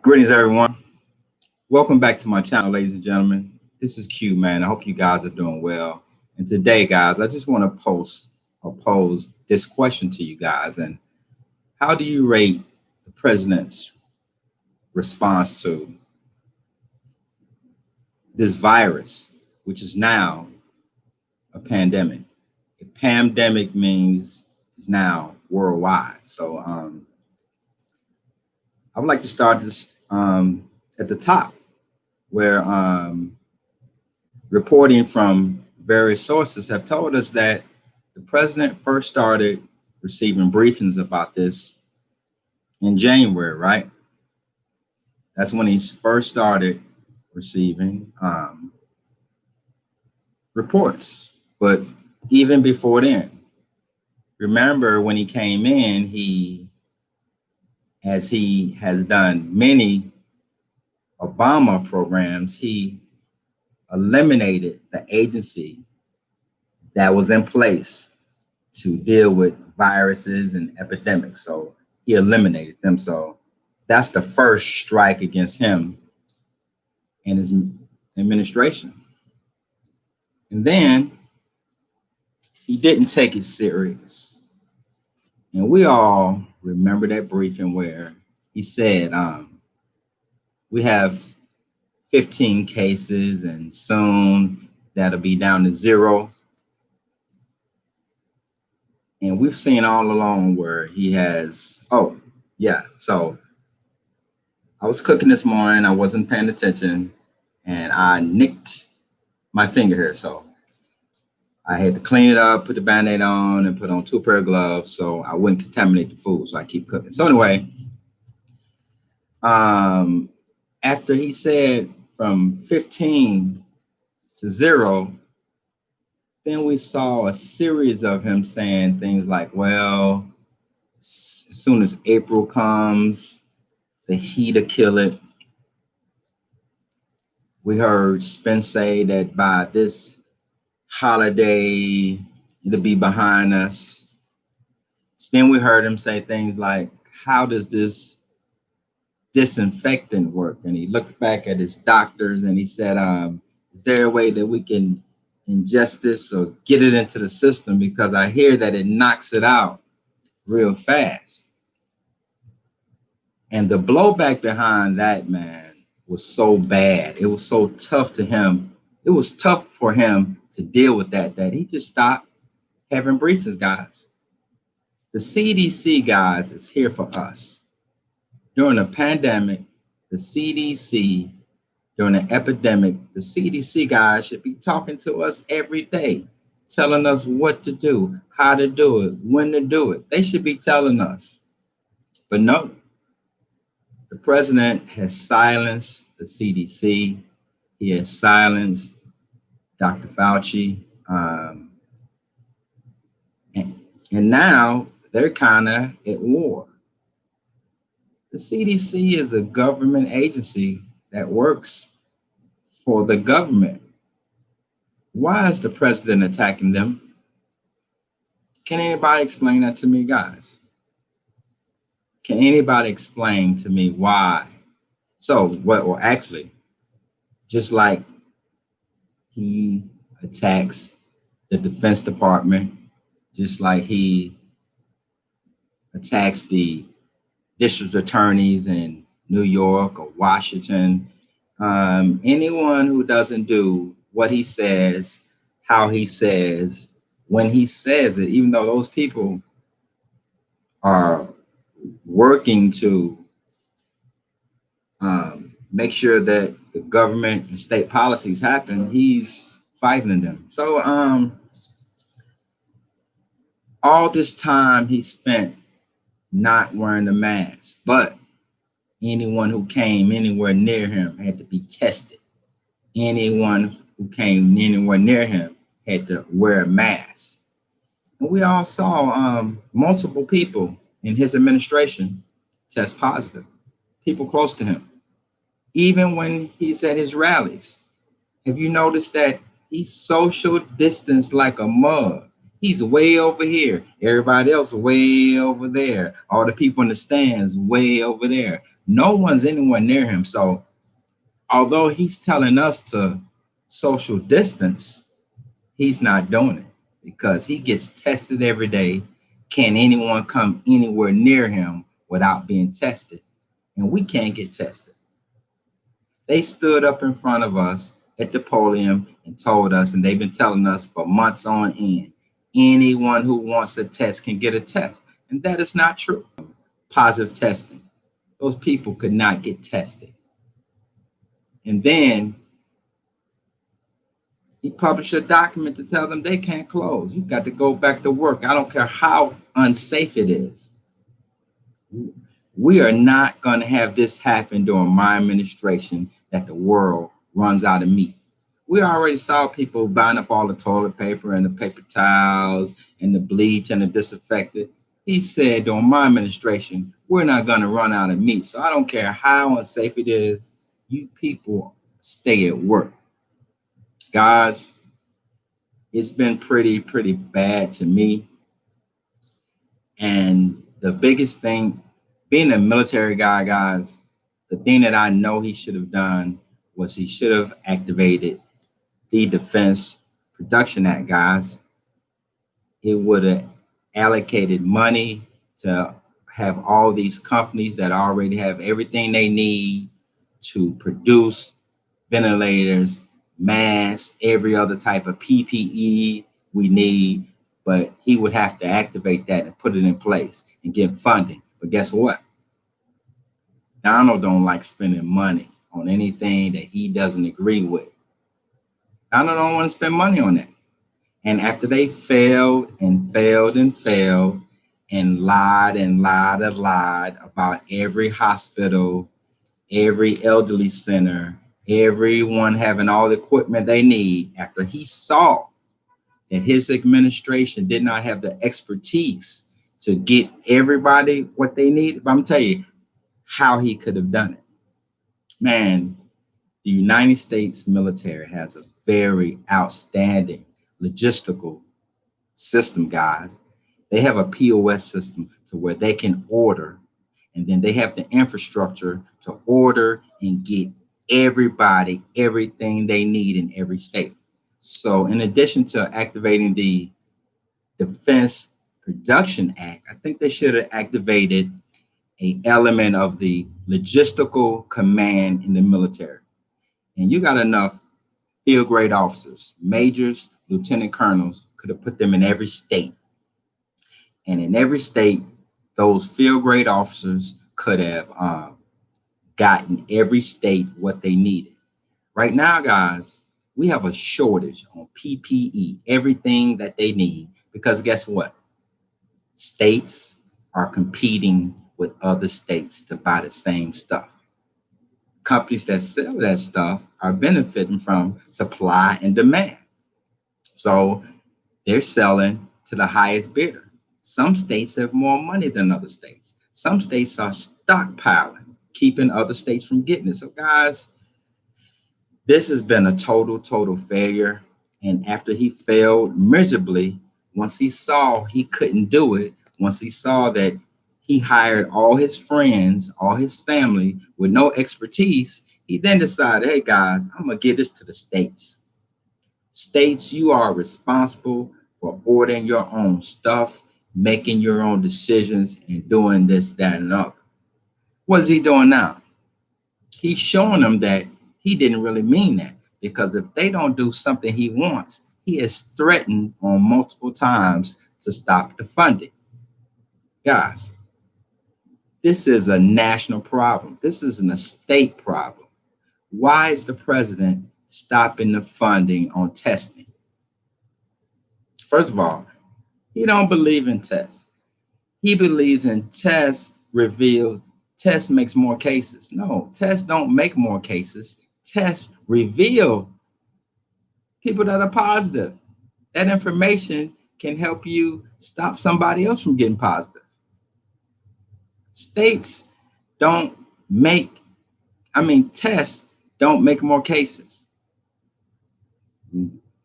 Greetings, everyone. Welcome back to my channel, ladies and gentlemen. This is Q, man. I hope you guys are doing well. And today, guys, I just want to pose this question to you guys. And how do you rate the president's response to this virus, which is now a pandemic? A pandemic means it's now worldwide. So I would like to start this at the top, where reporting from various sources have told us that the president first started receiving briefings about this in January, right? That's when he first started receiving reports. But even before then, remember when he came in, as he has done many Obama programs, he eliminated the agency that was in place to deal with viruses and epidemics. So he eliminated them. So that's the first strike against him and his administration. And then he didn't take it serious. And we all remember that briefing where he said, we have 15 cases and soon that'll be down to 0. And we've seen all along where he has, so I was cooking this morning, I wasn't paying attention, and I nicked my finger here. So I had to clean it up, put the Band-Aid on, and put on 2 pair of gloves so I wouldn't contaminate the food, so I keep cooking. So anyway, after he said from 15 to 0, then we saw a series of him saying things like, well, as soon as April comes, the heat will kill it. We heard Spence say that by this holiday, it'll be behind us. Then we heard him say things like, how does this disinfectant work? And he looked back at his doctors and he said, is there a way that we can ingest this or get it into the system? Because I hear that it knocks it out real fast. And the blowback behind that, man, was so bad. It was so tough to him. It was tough for him to deal with that he just stopped having briefings, guys. The CDC, guys, is here for us. During a pandemic, the CDC, during an epidemic, the CDC guys should be talking to us every day, telling us what to do, how to do it, when to do it. They should be telling us. But no, the president has silenced the CDC. He has silenced Dr. Fauci. And now they're kind of at war. The CDC is a government agency that works for the government. Why is the president attacking them? Can anybody explain that to me, guys? Can anybody explain to me why? So, well, actually, just like he attacks the Defense Department, just like he attacks the district attorneys in New York or Washington, anyone who doesn't do what he says, how he says, when he says it, even though those people are working to make sure that the government and state policies happen, he's fighting them. So all this time he spent not wearing the mask, but anyone who came anywhere near him had to be tested. Anyone who came anywhere near him had to wear a mask. And we all saw multiple people in his administration test positive, people close to him. Even when he's at his rallies, have you noticed that he's social distanced like a mug? He's way over here. Everybody else way over there. All the people in the stands way over there. No one's anywhere near him. So although he's telling us to social distance, he's not doing it because he gets tested every day. Can anyone come anywhere near him without being tested? And we can't get tested. They stood up in front of us at the podium and told us, and they've been telling us for months on end, anyone who wants a test can get a test. And that is not true. Positive testing. Those people could not get tested. And then he published a document to tell them they can't close. You got to go back to work. I don't care how unsafe it is. We are not going to have this happen during my administration that the world runs out of meat. We already saw people buying up all the toilet paper and the paper towels and the bleach and the disinfectant. He said during my administration, we're not going to run out of meat. So I don't care how unsafe it is. You people stay at work. Guys, it's been pretty bad to me. And the biggest thing, being a military guy, guys, the thing that I know he should have done was he should have activated the Defense Production Act, guys. It would have allocated money to have all these companies that already have everything they need to produce ventilators, masks, every other type of PPE we need, but he would have to activate that and put it in place and get funding. But guess what? Donald don't like spending money on anything that he doesn't agree with. Donald don't want to spend money on that. And after they failed and failed and failed and lied and lied and lied about every hospital, every elderly center, everyone having all the equipment they need, after he saw that his administration did not have the expertise to get everybody what they need, but I'm telling you how he could have done it. Man, the United States military has a very outstanding logistical system, guys. They have a POS system to where they can order, and then they have the infrastructure to order and get everybody everything they need in every state. So in addition to activating the Defense Production Act, I think they should have activated an element of the logistical command in the military. And you got enough field grade officers, majors, lieutenant colonels, could have put them in every state. And in every state, those field grade officers could have gotten every state what they needed. Right now, guys, we have a shortage on PPE, everything that they need, because guess what? States are competing with other states to buy the same stuff. Companies that sell that stuff are benefiting from supply and demand. So they're selling to the highest bidder. Some states have more money than other states. Some states are stockpiling, keeping other states from getting it. So guys, this has been a total failure. And after he failed miserably, once he saw he couldn't do it, once he saw that he hired all his friends, all his family with no expertise, he then decided, hey guys, I'm gonna give this to the states. States, you are responsible for ordering your own stuff, making your own decisions, and doing this, that, and other. What is he doing now? He's showing them that he didn't really mean that, because if they don't do something he wants, he has threatened on multiple times to stop the funding. Guys, this is a national problem. This isn't a state problem. Why is the president stopping the funding on testing? First of all, he don't believe in tests. He believes in tests reveal, tests makes more cases. No, tests don't make more cases. Tests reveal people that are positive. That information can help you stop somebody else from getting positive. States don't make, tests don't make more cases.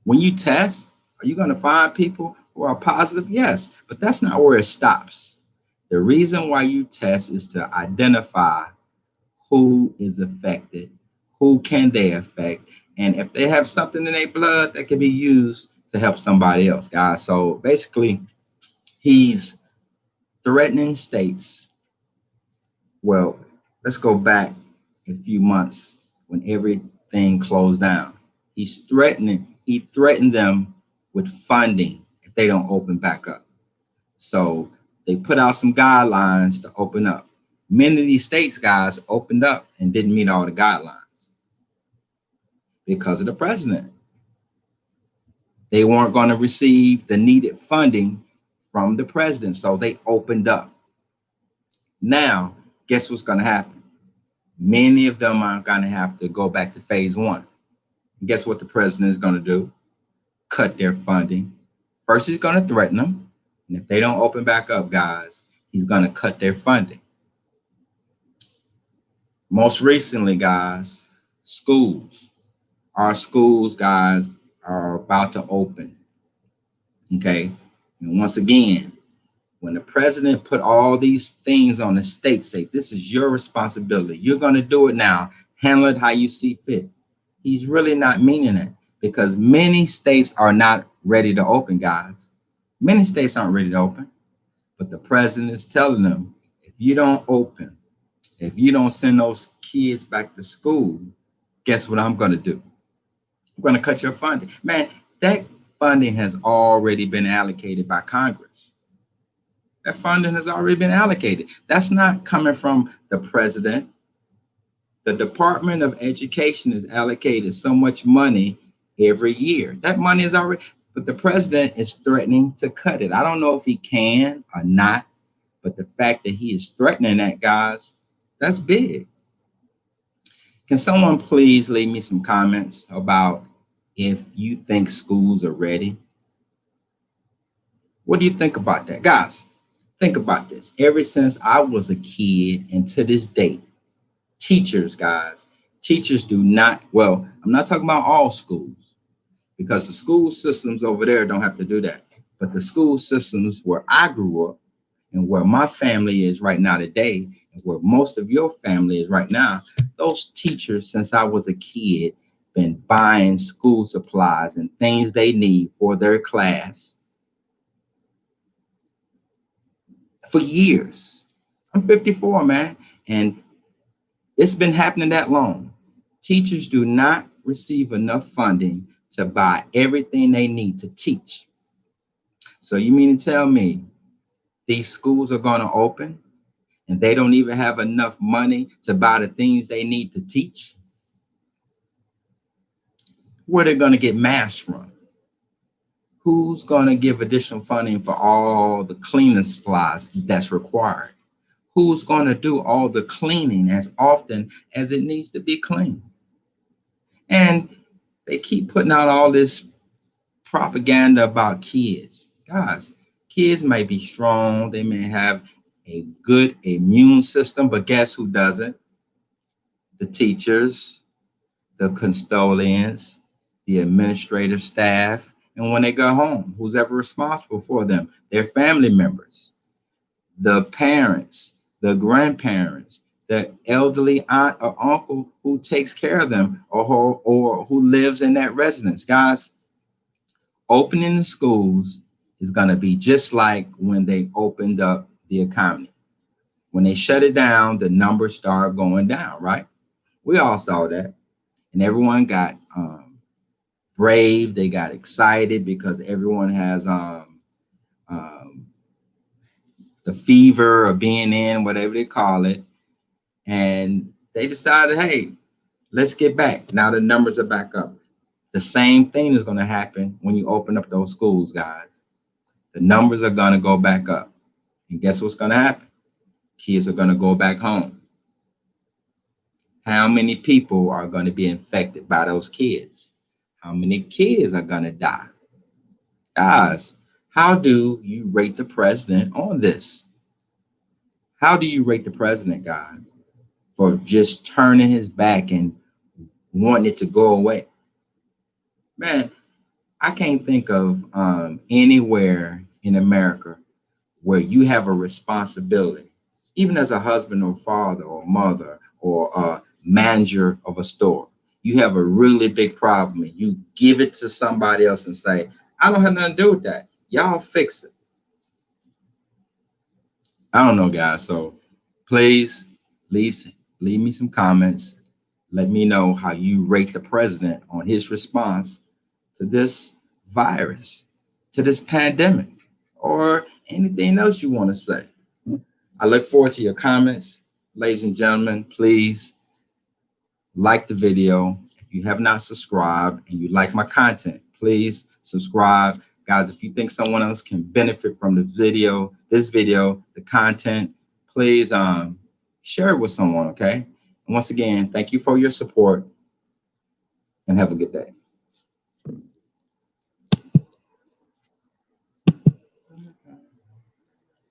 When you test, are you going to find people who are positive? Yes, but that's not where it stops. The reason why you test is to identify who is affected, who can they affect, and if they have something in their blood that can be used to help somebody else, guys. So basically, he's threatening states. Well, let's go back a few months when everything closed down. He threatened them with funding if they don't open back up. So they put out some guidelines to open up. Many of these states, guys, opened up and didn't meet all the guidelines because of the president. They weren't going to receive the needed funding from the president, so they opened up. Now, guess what's going to happen? Many of them are going to have to go back to phase one. And guess what the president is going to do? Cut their funding. First, he's going to threaten them. And if they don't open back up, guys, he's going to cut their funding. Most recently, guys, schools. Our schools, guys, are about to open. Okay. And once again, when the president put all these things on the state, say, this is your responsibility. You're going to do it now. Handle it how you see fit. He's really not meaning it because many states are not ready to open, guys. Many states aren't ready to open, but the president is telling them, if you don't open, if you don't send those kids back to school, guess what I'm going to do? I'm going to cut your funding. Man, that funding has already been allocated by Congress. That funding has already been allocated. That's not coming from the president. The Department of Education is allocated so much money every year. That money is already, but the president is threatening to cut it. I don't know if he can or not, but the fact that he is threatening that, guys, that's big. Can someone please leave me some comments about if you think schools are ready? What do you think about that? Guys, think about this. Ever since I was a kid and to this day, teachers, guys, teachers do not, well, I'm not talking about all schools because the school systems over there don't have to do that. But the school systems where I grew up and where my family is right now today, and where most of your family is right now, those teachers, since I was a kid, been buying school supplies and things they need for their class for years. I'm 54, man, and it's been happening that long. Teachers do not receive enough funding to buy everything they need to teach. So you mean to tell me these schools are going to open and they don't even have enough money to buy the things they need to teach? Where they're going to get masks from? Who's going to give additional funding for all the cleaning supplies that's required? Who's going to do all the cleaning as often as it needs to be cleaned? And they keep putting out all this propaganda about kids. Guys, kids may be strong, they may have a good immune system, but guess who doesn't? The teachers, the custodians, the administrative staff, and when they go home, who's ever responsible for them? Their family members, the parents, the grandparents, the elderly aunt or uncle who takes care of them or who lives in that residence. Guys, opening the schools is going to be just like when they opened up the economy. When they shut it down, the numbers start going down, right? We all saw that. And everyone got brave. They got excited because everyone has the fever of being in, whatever they call it. And they decided, hey, let's get back. Now the numbers are back up. The same thing is going to happen when you open up those schools, guys. The numbers are going to go back up. And guess what's going to happen? Kids are going to go back home. How many people are going to be infected by those kids? How many kids are going to die? Guys, how do you rate the president on this? How do you rate the president, guys, for just turning his back and wanting it to go away? Man, I can't think of anywhere in America where you have a responsibility, even as a husband or father or mother or a manager of a store. You have a really big problem and you give it to somebody else and say, I don't have nothing to do with that. Y'all fix it. I don't know, guys. So please, leave me some comments. Let me know how you rate the president on his response to this virus, to this pandemic, or anything else you want to say. I look forward to your comments. Ladies and gentlemen, please like the video. If you have not subscribed and you like my content, please subscribe. Guys, if you think someone else can benefit from this video, the content, please share it with someone, okay? And once again, thank you for your support and have a good day.